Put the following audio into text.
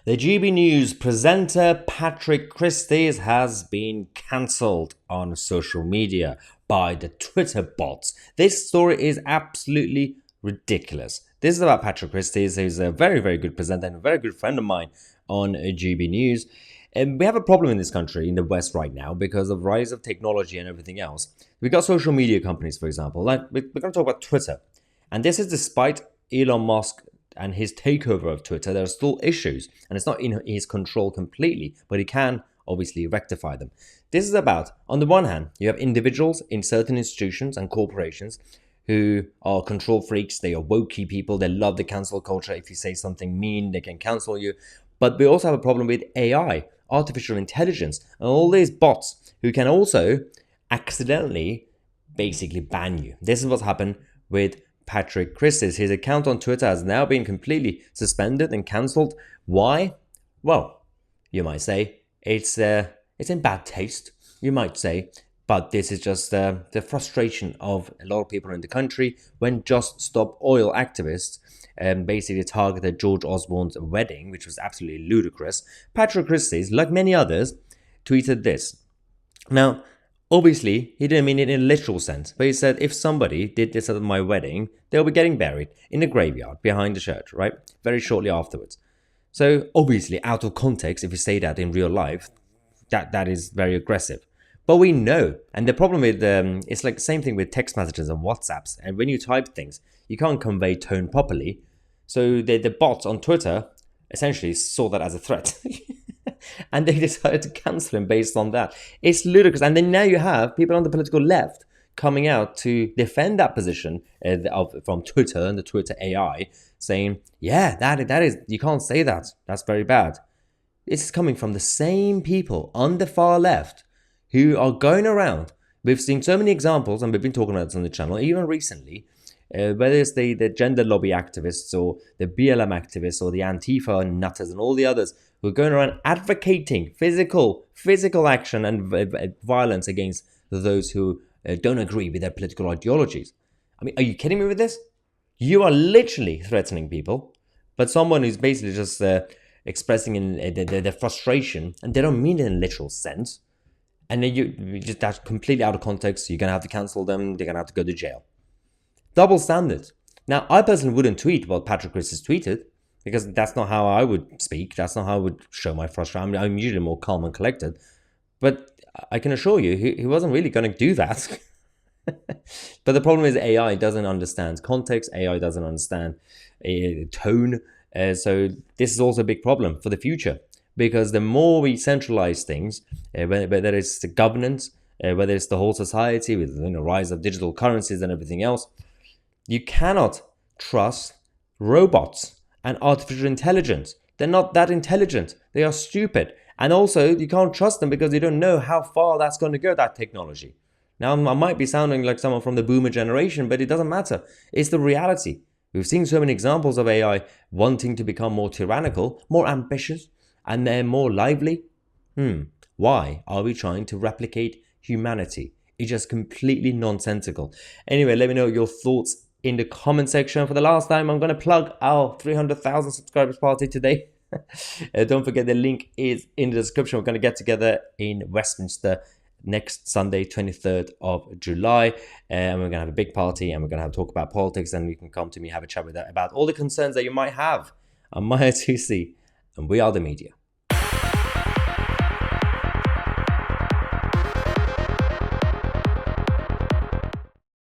The GB News presenter Patrick Christys has been cancelled on social media by the Twitter bots. This story is absolutely ridiculous. This is about Patrick Christys, who's a very, very good presenter and a very good friend of mine on GB News. And we have a problem in this country, in the West right now, because of the rise of technology and everything else. We've got social media companies, for example. Like we're going to talk about Twitter. And this is despite Elon Musk and his takeover of Twitter. There are still issues, and it's not in his control completely, but he can obviously rectify them. This is about, on the one hand, you have individuals in certain institutions and corporations who are control freaks. They are wokey people. They love the cancel culture. If you say something mean, they can cancel you. But we also have a problem with AI, artificial intelligence, and all these bots who can also accidentally basically ban you. This is what's happened with Patrick Christys. His account on Twitter has now been completely suspended and cancelled. Why? Well, you might say it's in bad taste, you might say, but this is just the frustration of a lot of people in the country when Just Stop Oil activists basically targeted George Osborne's wedding, which was absolutely ludicrous. Patrick Christys, like many others, tweeted this. Now, obviously, he didn't mean it in a literal sense, but he said, if somebody did this at my wedding, they'll be getting buried in the graveyard behind the church, right? Very shortly afterwards. So, obviously, out of context, if you say that in real life, that is very aggressive. But we know, and the problem with, it's like the same thing with text messages and WhatsApps. And when you type things, you can't convey tone properly. So the bots on Twitter essentially saw that as a threat. And they decided to cancel him based on that. It's ludicrous. And then now you have people on the political left coming out to defend that position from Twitter and the Twitter AI, saying, yeah, that is, you can't say that. That's very bad. This is coming from the same people on the far left who are going around. We've seen so many examples, and we've been talking about this on the channel, even recently, whether it's the gender lobby activists or the BLM activists or the Antifa nutters and all the others who are going around advocating physical action and violence against those who don't agree with their political ideologies. I mean, are you kidding me with this? You are literally threatening people, but someone who's basically just expressing their frustration, and they don't mean it in a literal sense. And then you just, that's completely out of context. You're going to have to cancel them. They're going to have to go to jail. Double standards. Now, I personally wouldn't tweet what Patrick Christys tweeted because that's not how I would speak. That's not how I would show my frustration. I'm usually more calm and collected. But I can assure you, he wasn't really going to do that. But the problem is AI doesn't understand context. AI doesn't understand tone. So this is also a big problem for the future. Because the more we centralize things, whether it's the governance, whether it's the whole society with the rise of digital currencies and everything else, you cannot trust robots and artificial intelligence. They're not that intelligent. They are stupid. And also, you can't trust them because you don't know how far that's going to go, that technology. Now, I might be sounding like someone from the boomer generation, but it doesn't matter. It's the reality. We've seen so many examples of AI wanting to become more tyrannical, more ambitious, and they're more lively. Why are we trying to replicate humanity? It's just completely nonsensical. Anyway, let me know your thoughts in the comment section. For the last time, I'm going to plug our 300,000 subscribers party today. Don't forget the link is in the description. We're going to get together in Westminster next Sunday, 23rd of July. And we're going to have a big party, and we're going to have a talk about politics, and you can come to me, have a chat with that about all the concerns that you might have. I'm Mahyar Tousi, and we are the media.